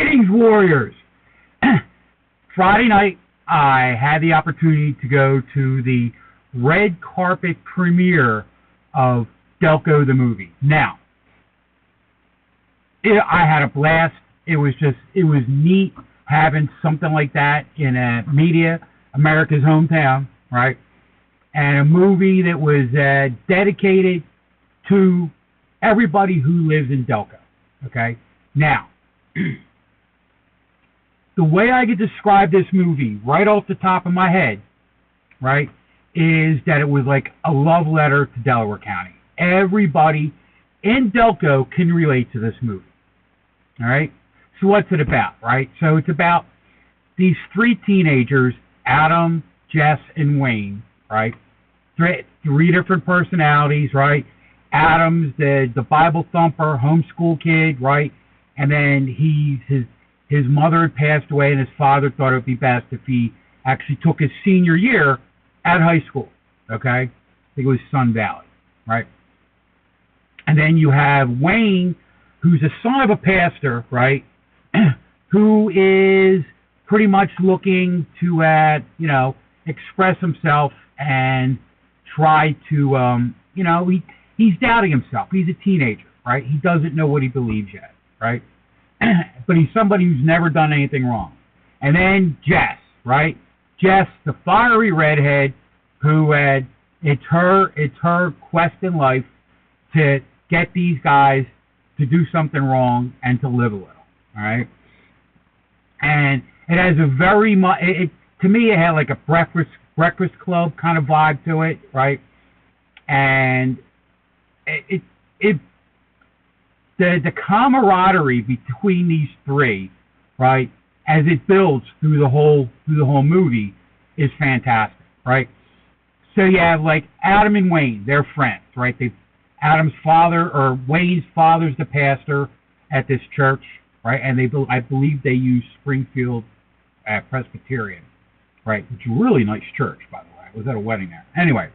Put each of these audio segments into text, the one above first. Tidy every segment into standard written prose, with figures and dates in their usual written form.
Greetings, warriors! Friday night, I had the opportunity to go to the red carpet premiere of Delco the movie. Now, I had a blast. It was neat having something like that in a media, America's hometown, right? And a movie that was dedicated to everybody who lives in Delco, okay? Now, the way I could describe this movie right off the top of my head, right, is that it was like a love letter to Delaware County. Everybody in Delco can relate to this movie, all right? So what's it about, right? So it's about these three teenagers, Adam, Jess, and Wayne, right? Three different personalities, right? Adam's the Bible thumper, homeschool kid, right? And then his mother had passed away, and his father thought it would be best if he actually took his senior year at high school, okay? I think it was Sun Valley, right? And then you have Wayne, who's a son of a pastor, right, who is pretty much looking to, express himself and try to, he's doubting himself. He's a teenager, right? He doesn't know what he believes yet, right? But he's somebody who's never done anything wrong. And then Jess, right? Jess, the fiery redhead, who it's her quest in life to get these guys to do something wrong and to live a little, all right? And it has a very much, to me, it had like a Breakfast Club kind of vibe to it, right? And the camaraderie between these three, right, as it builds through the whole movie, is fantastic, right? So you have like Adam and Wayne, they're friends, right? Adam's father, or Wayne's father's the pastor at this church, right? And I believe they use Springfield Presbyterian, right? Which is a really nice church, by the way. I was at a wedding there. Anyway,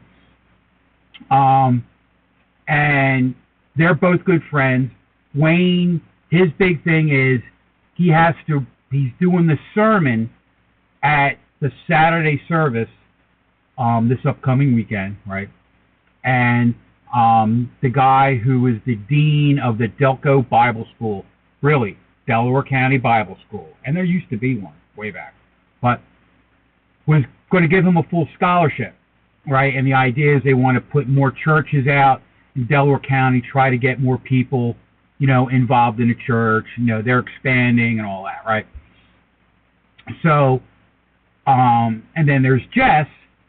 and they're both good friends. Wayne, his big thing is he's doing the sermon at the Saturday service this upcoming weekend, right? And the guy who is the dean of the Delco Bible School, really, Delaware County Bible School, and there used to be one way back, but was going to give him a full scholarship, right? And the idea is they want to put more churches out in Delaware County, try to get more people, involved in the church. They're expanding and all that, right? So, and then there's Jess,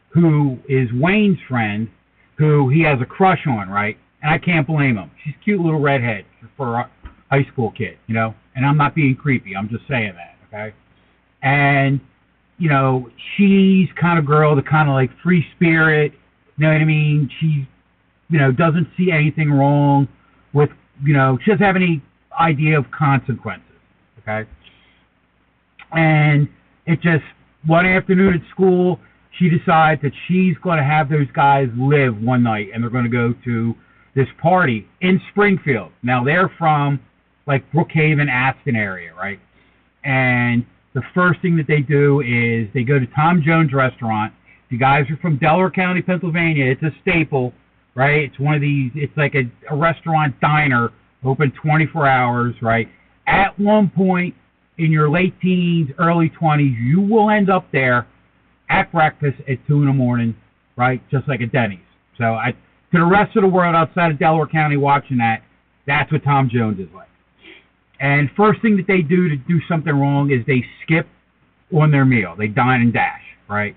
who is Wayne's friend, who he has a crush on, right? And I can't blame him. She's a cute little redhead for a high school kid, And I'm not being creepy. I'm just saying that, okay? And, she's kind of girl, the kind of like free spirit, you know what I mean? She's, doesn't see anything wrong with, she doesn't have any idea of consequences, okay? And it just, one afternoon at school, she decides that she's going to have those guys live one night, and they're going to go to this party in Springfield. Now, they're from, like, Brookhaven, Aston area, right? And the first thing that they do is they go to Tom Jones Restaurant. If you guys are from Delaware County, Pennsylvania, it's a staple, right? It's one of these, it's like a restaurant diner, open 24 hours, right? At one point in your late teens, early 20s, you will end up there at breakfast at 2 in the morning, right? Just like a Denny's. So to the rest of the world outside of Delaware County watching that, that's what Tom Jones is like. And first thing that they do to do something wrong is they skip on their meal. They dine and dash, right?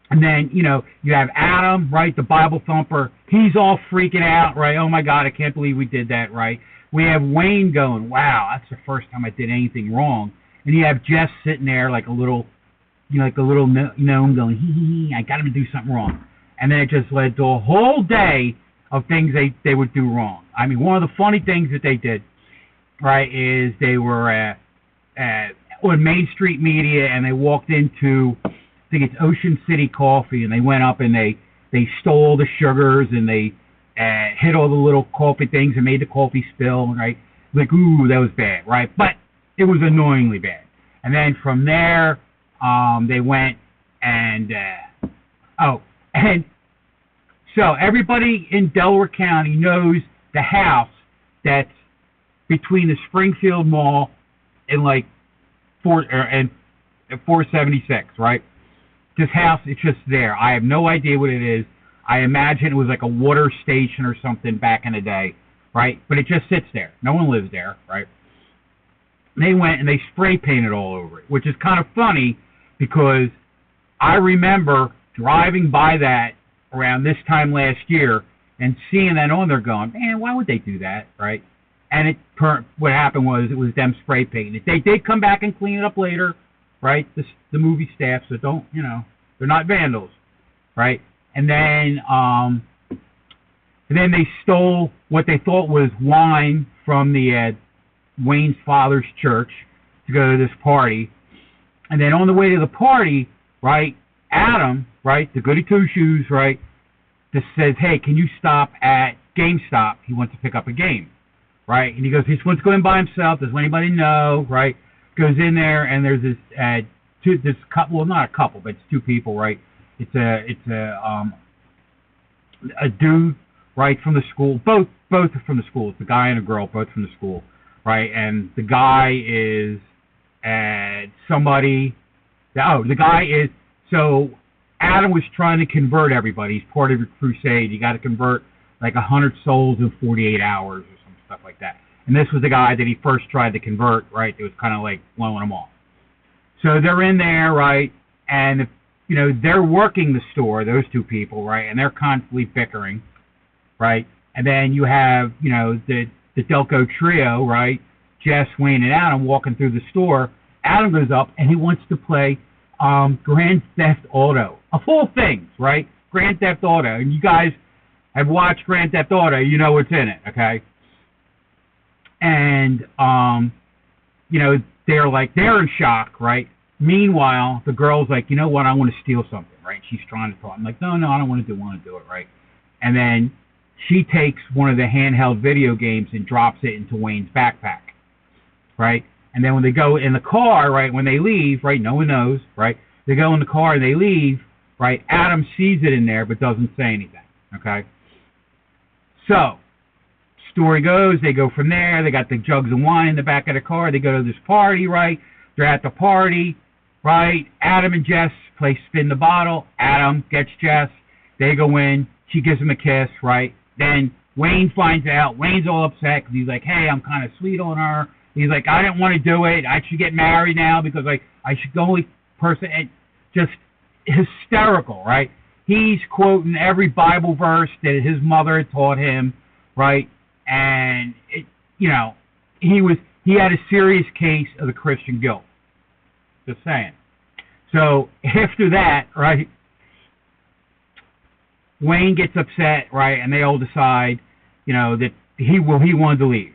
And then, you have Adam, right, the Bible thumper. He's all freaking out, right? Oh, my God, I can't believe we did that, right? We have Wayne going, wow, that's the first time I did anything wrong. And you have Jess sitting there like a little gnome going, hee, I got him to do something wrong. And then it just led to a whole day of things they would do wrong. I mean, one of the funny things that they did, right, is they were on Main Street Media, and they walked into, I think it's Ocean City Coffee, and they went up and they stole the sugars, and they hit all the little coffee things and made the coffee spill, right? Like, ooh, that was bad, right? But It was annoyingly bad. And then from there, they went and and so everybody in Delaware County knows the house that's between the Springfield Mall and like 476, right? This house, it's just there. I have no idea what it is. I imagine it was like a water station or something back in the day, right? But it just sits there. No one lives there, right? They went and they spray painted all over it, which is kind of funny because I remember driving by that around this time last year and seeing that on there going, man, why would they do that, right? And what happened was it was them spray painting it. They did come back and clean it up later, right? The movie staff, so don't, they're not vandals, right? And then they stole what they thought was wine from the Wayne's father's church to go to this party. And then on the way to the party, right, Adam, right, the goody two-shoes, right, just says, hey, can you stop at GameStop? He wants to pick up a game, right? And he goes, he just wants to go in by himself. Does anybody know, right? Goes in there, and there's this couple, well, not a couple, but it's two people, right? It's a dude, right, from the school. Both are from the school. It's a guy and a girl, both from the school, right? And the guy is so Adam was trying to convert everybody. He's part of a crusade. You got to convert like 100 souls in 48 hours or some stuff like that. And this was the guy that he first tried to convert, right? It was kind of like blowing him off. So they're in there, right? And, they're working the store, those two people, right? And they're constantly bickering, right? And then you have, the Delco trio, right? Jess, Wayne, and Adam walking through the store. Adam goes up and he wants to play Grand Theft Auto. Of all things, right? Grand Theft Auto. And you guys have watched Grand Theft Auto, you know what's in it, okay? And, they're in shock, right? Meanwhile, the girl's like, you know what, I want to steal something, right? She's trying to talk. I'm like, no, I don't want to do it, right? And then she takes one of the handheld video games and drops it into Wayne's backpack, right? And then when they go in the car, right, when they leave, right, no one knows, right? They go in the car and they leave, right? Adam sees it in there but doesn't say anything, okay? So, story goes, they go from there, they got the jugs of wine in the back of the car, they go to this party, right? They're at the party, right? Adam and Jess play spin the bottle. Adam gets Jess. They go in. She gives him a kiss, right? Then Wayne finds out. Wayne's all upset because he's like, hey, I'm kind of sweet on her. He's like, I didn't want to do it. I should get married now because I should go with person. And just hysterical, right? He's quoting every Bible verse that his mother had taught him, right? And, he had a serious case of the Christian guilt. Just saying. So after that, right, Wayne gets upset, right, and they all decide, that he wanted to leave.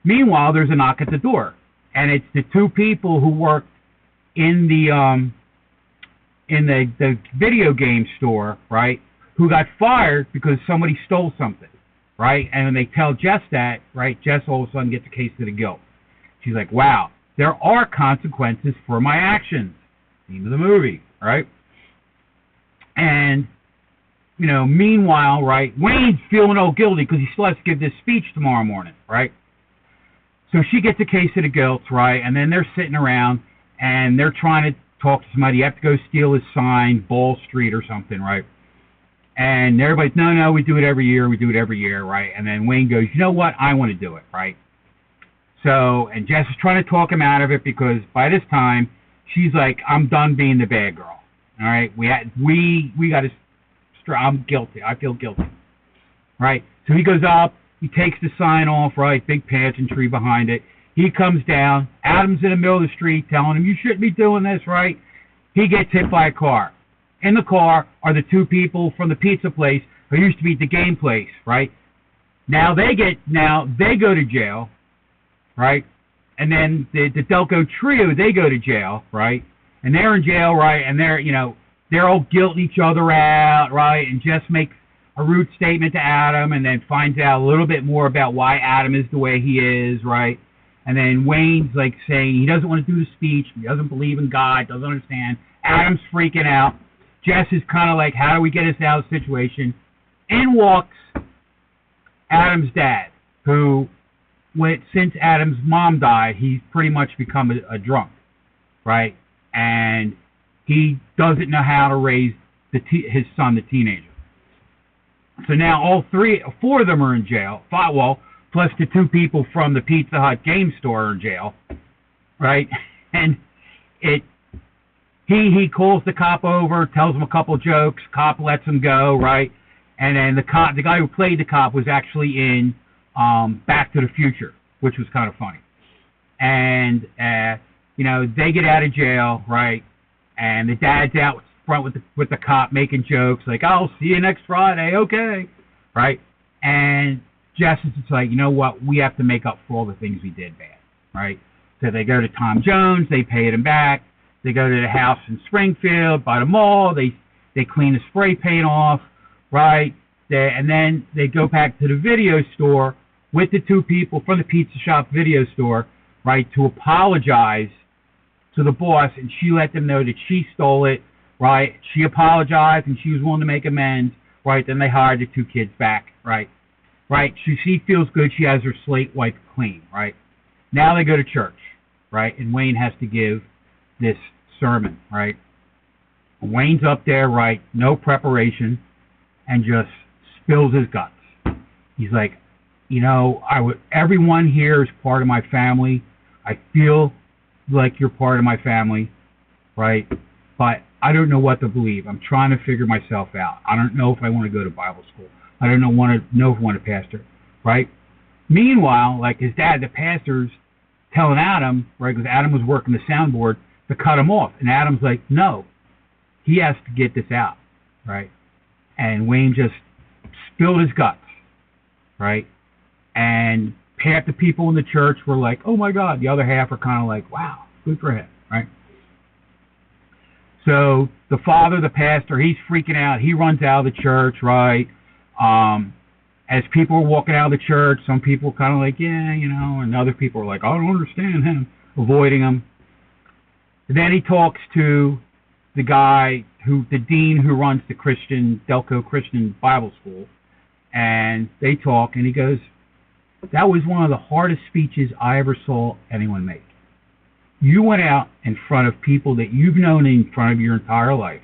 Meanwhile, there's a knock at the door, and it's the two people who worked in the video game store, right, who got fired because somebody stole something, right? And when they tell Jess that, right, Jess all of a sudden gets a case of the guilt. She's like, wow, there are consequences for my actions. Theme of the movie, right? And, meanwhile, right, Wayne's feeling all guilty because he still has to give this speech tomorrow morning, right? So she gets a case of the guilt, right? And then they're sitting around and they're trying to talk to somebody. You have to go steal his sign, Ball Street or something, right? And everybody's, no, we do it every year, right? And then Wayne goes, you know what? I want to do it, right? So, and Jess is trying to talk him out of it because by this time, she's like, I'm done being the bad girl. All right? We got to, I'm guilty. I feel guilty. Right? So he goes up, he takes the sign off, right? Big pageantry behind it. He comes down. Adam's in the middle of the street telling him, you shouldn't be doing this, right? He gets hit by a car. In the car are the two people from the pizza place who used to be at the game place, right? Now they go to jail. Right? And then the Delco trio, they go to jail, right? And they're in jail, right? And they're all guilting each other out, right? And Jess makes a rude statement to Adam and then finds out a little bit more about why Adam is the way he is, right? And then Wayne's like saying he doesn't want to do the speech. He doesn't believe in God. Doesn't understand. Adam's freaking out. Jess is kind of like, how do we get us out of the situation? In walks Adam's dad, who, since Adam's mom died, he's pretty much become a drunk, right? And he doesn't know how to raise his son, the teenager. So now all four of them are in jail. Well, plus the two people from the Pizza Hut game store are in jail, right? And he calls the cop over, tells him a couple jokes. Cop lets him go, right? And then the guy who played the cop was actually in Back to the Future, which was kind of funny. And they get out of jail, right? And the dad's out front with the cop making jokes like, "I'll see you next Friday, okay?" Right? And Jess is just like, you know what? We have to make up for all the things we did bad, right? So they go to Tom Jones, they pay him back. They go to the house in Springfield by the mall. They clean the spray paint off, right? And then they go back to the video store with the two people from the pizza shop video store, right, to apologize to the boss, and she let them know that she stole it, right? She apologized, and she was willing to make amends, right? Then they hired the two kids back, right? Right? She feels good. She has her slate wiped clean, right? Now they go to church, right? And Wayne has to give this sermon, right? Wayne's up there, right? No preparation, and just spills his guts. He's like, everyone here is part of my family. I feel like you're part of my family, right? But I don't know what to believe. I'm trying to figure myself out. I don't know if I want to go to Bible school. I don't know if I want to pastor, right? Meanwhile, like his dad, the pastor's telling Adam, right, because Adam was working the soundboard, to cut him off. And Adam's like, no, he has to get this out, right? And Wayne just spilled his guts, right? And half the people in the church were like, oh my God. The other half are kind of like, wow, good for him, right? So the father, the pastor, he's freaking out. He runs out of the church, right? As people are walking out of the church, some people kind of like, yeah, and other people are like, I don't understand him, avoiding him. And then he talks to the dean who runs the Delco Christian Bible School, and they talk, and he goes, that was one of the hardest speeches I ever saw anyone make. You went out in front of people that you've known in front of your entire life,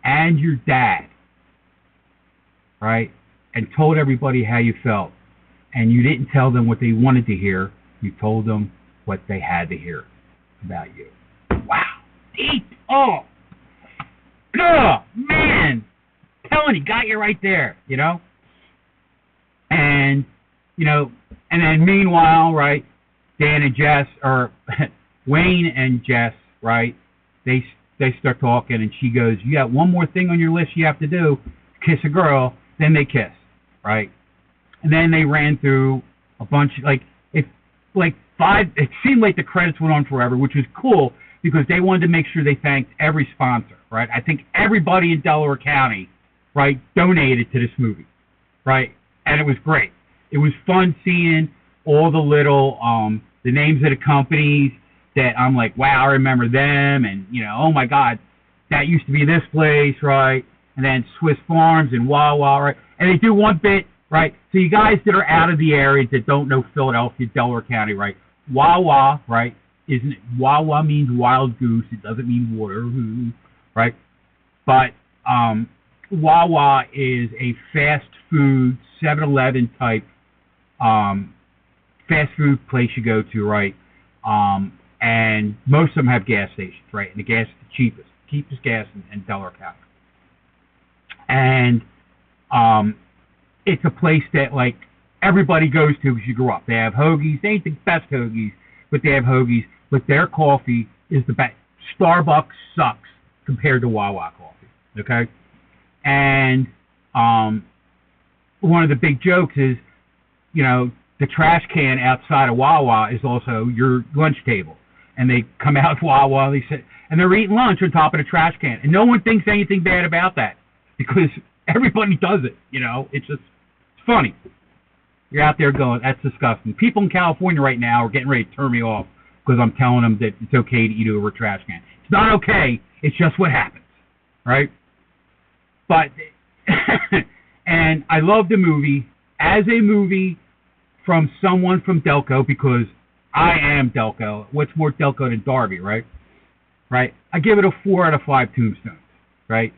and your dad, right, and told everybody how you felt, and you didn't tell them what they wanted to hear. You told them what they had to hear about you. Wow. Deep. Oh. Man. Telling you, got you right there, And, and then meanwhile, right, Dan and Jess, or Wayne and Jess, right, they start talking, and she goes, you got one more thing on your list you have to do, kiss a girl. Then they kiss, right? And then they ran through a bunch, it seemed like the credits went on forever, which was cool, because they wanted to make sure they thanked every sponsor, right? I think everybody in Delaware County, right, donated to this movie, right? And it was great. It was fun seeing all the little, the names of the companies that I'm like, wow, I remember them, and, oh my God, that used to be this place, right? And then Swiss Farms and Wawa, right? And they do one bit, right? So you guys that are out of the area that don't know Philadelphia, Delaware County, right? Wawa, right? Wawa means wild goose. It doesn't mean water, right? But Wawa is a fast food, 7-Eleven type fast food place you go to, right? And most of them have gas stations, right? And the gas is the cheapest gas in Delaware County. And it's a place that, like, everybody goes to because you grew up. They have hoagies. They ain't the best hoagies, but they have hoagies. But their coffee is the best. Starbucks sucks compared to Wawa coffee, okay? And one of the big jokes is, the trash can outside of Wawa is also your lunch table. And they come out of Wawa, and they're eating lunch on top of the trash can. And no one thinks anything bad about that because everybody does it, It's just funny. You're out there going, that's disgusting. People in California right now are getting ready to turn me off because I'm telling them that it's okay to eat over a trash can. It's not okay. It's just what happens, right? But, and I love the movie as a movie from someone from Delco, because I am Delco. What's more Delco than Darby, right? Right? I give it a 4 out of 5 tombstones, right?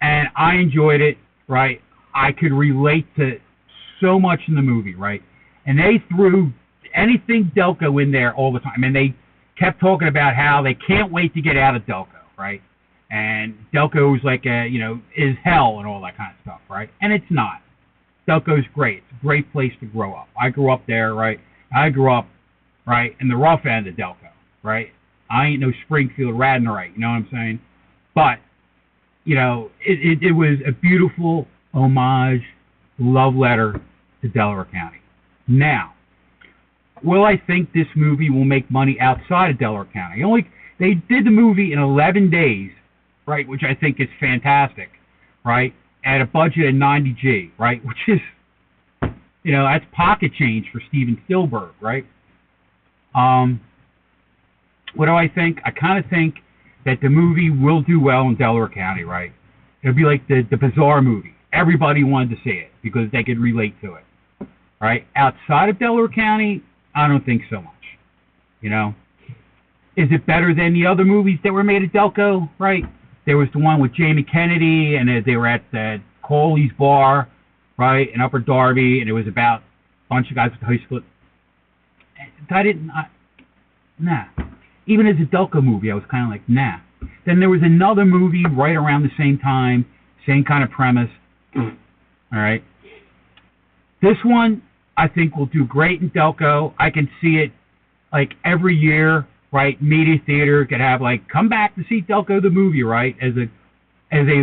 And I enjoyed it, right? I could relate to so much in the movie, right? And they threw anything Delco in there all the time. And they kept talking about how they can't wait to get out of Delco, right? And Delco is like is hell and all that kind of stuff, right? And it's not. Delco's great. It's a great place to grow up. I grew up there, right? I grew up, right, in the rough end of Delco, right? I ain't no Springfield Radnorite, you know what I'm saying? But, it was a beautiful homage, love letter to Delaware County. Now, will I think this movie will make money outside of Delaware County? They did the movie in 11 days, right, which I think is fantastic, right, at a budget of $90G, right, which is, that's pocket change for Steven Spielberg, right? What do I think? I kind of think that the movie will do well in Delaware County, right? It'll be like the Bizarre movie. Everybody wanted to see it because they could relate to it, right? Outside of Delaware County, I don't think so much, Is it better than the other movies that were made at Delco, right? There was the one with Jamie Kennedy, and they were at the Coley's Bar, right, in Upper Darby, and it was about a bunch of guys with high school. Nah. Even as a Delco movie, I was kind of like, nah. Then there was another movie right around the same time, same kind of premise. All right. This one, I think, will do great in Delco. I can see it, like, every year, right? Media theater could have, like, come back to see Delco the movie, right? As a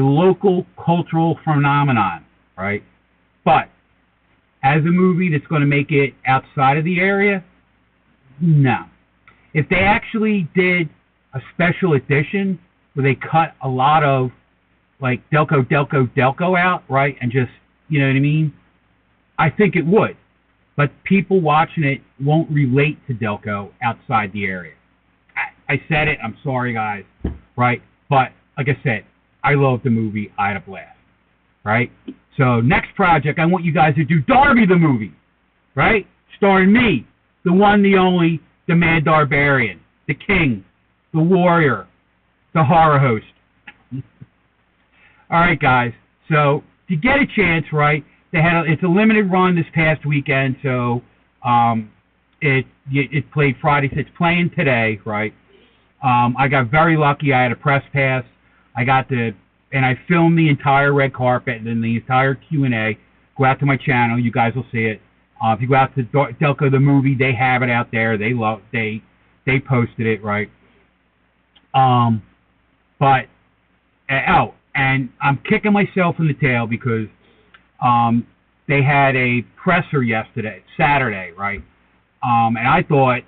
local cultural phenomenon, right? But as a movie that's going to make it outside of the area, no. If they actually did a special edition where they cut a lot of, like, Delco out, right, and just, you know what I mean? I think it would. But people watching it won't relate to Delco outside the area. I said it. I'm sorry, guys, right? But, like I said, I love the movie. I had a blast, right? So, next project, I want you guys to do Darby the movie, right? Starring me, the one, the only, the Mad Darbarian, the King, the Warrior, the Horror Host. All right, guys. So, if you get a chance, right, it's a limited run this past weekend, so it played Friday, so it's playing today, right? I got very lucky. I had a press pass. And I filmed the entire red carpet and then the entire Q&A. Go out to my channel. You guys will see it. If you go out to Delco the movie, they have it out there. They posted it, right? And I'm kicking myself in the tail because they had a presser Saturday, right? And I thought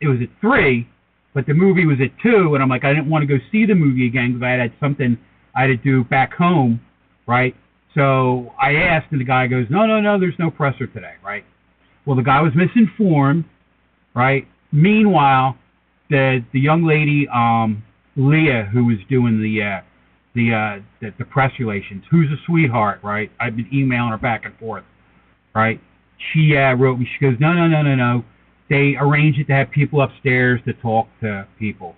it was at 3, but the movie was at 2, and I'm like, I didn't want to go see the movie again because I had something I had to do back home, right? So I asked, and the guy goes, no, there's no presser today, right? Well, the guy was misinformed, right? Meanwhile, the young lady, Leah, who was doing the press relations, who's a sweetheart, right? I've been emailing her back and forth, right? She wrote me, she goes, no. They arranged it to have people upstairs to talk to people,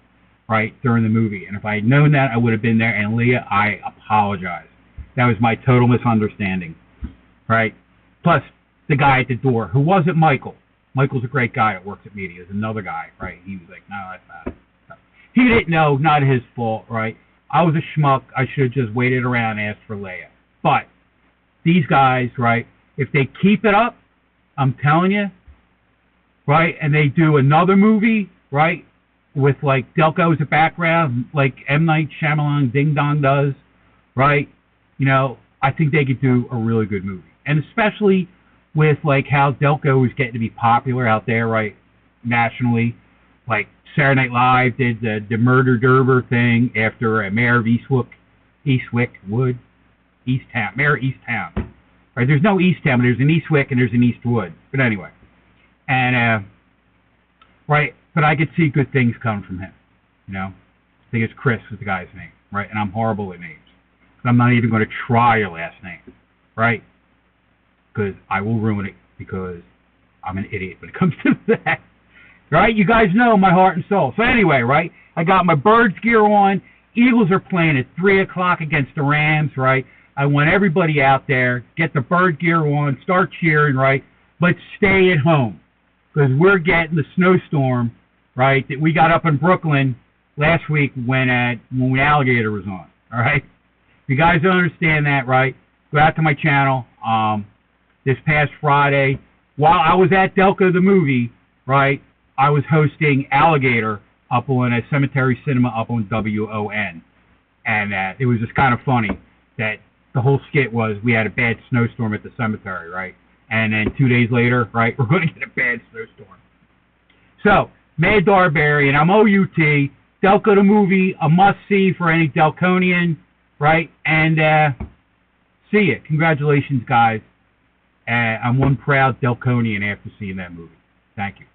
right, during the movie. And if I had known that, I would have been there. And Leah, I apologize. That was my total misunderstanding, right? Plus, the guy at the door, who wasn't Michael. Michael's a great guy that works at media. There's another guy, right? He was like, no, that's not it. He didn't know, not his fault, right? I was a schmuck. I should have just waited around and asked for Leia. But these guys, right, if they keep it up, I'm telling you, right, and they do another movie, right, with, like, Delco as a background, like M. Night Shyamalan Ding Dong does, right, I think they could do a really good movie. And especially with, like, how Delco is getting to be popular out there, right, nationally. Like, Saturday Night Live did the Murder Durber thing after Mayor of Mayor of Easttown, right? Right? There's no Easttown, but there's an Eastwick and there's an Eastwood. But anyway, and right, but I could see good things coming from him. You know, I think it's Chris is the guy's name, right? And I'm horrible at names. I'm not even going to try your last name, right? Because I will ruin it because I'm an idiot when it comes to that. Right? You guys know my heart and soul. So anyway, right? I got my Birds gear on. Eagles are playing at 3 o'clock against the Rams, right? I want everybody out there, get the Bird gear on, start cheering, right? But stay at home because we're getting the snowstorm, right, that we got up in Brooklyn last week when Alligator was on, all right? If you guys don't understand that, right, go out to my channel. This past Friday, while I was at Delco the movie, right, I was hosting Alligator up on a Cemetery Cinema up on WON. And it was just kind of funny that the whole skit was we had a bad snowstorm at the cemetery, right? And then 2 days later, right, we're going to get a bad snowstorm. So, Mad Darbarian, I'm OUT, Delco the movie, a must-see for any Delconian, right? And see ya. Congratulations, guys. I'm one proud Delconian after seeing that movie. Thank you.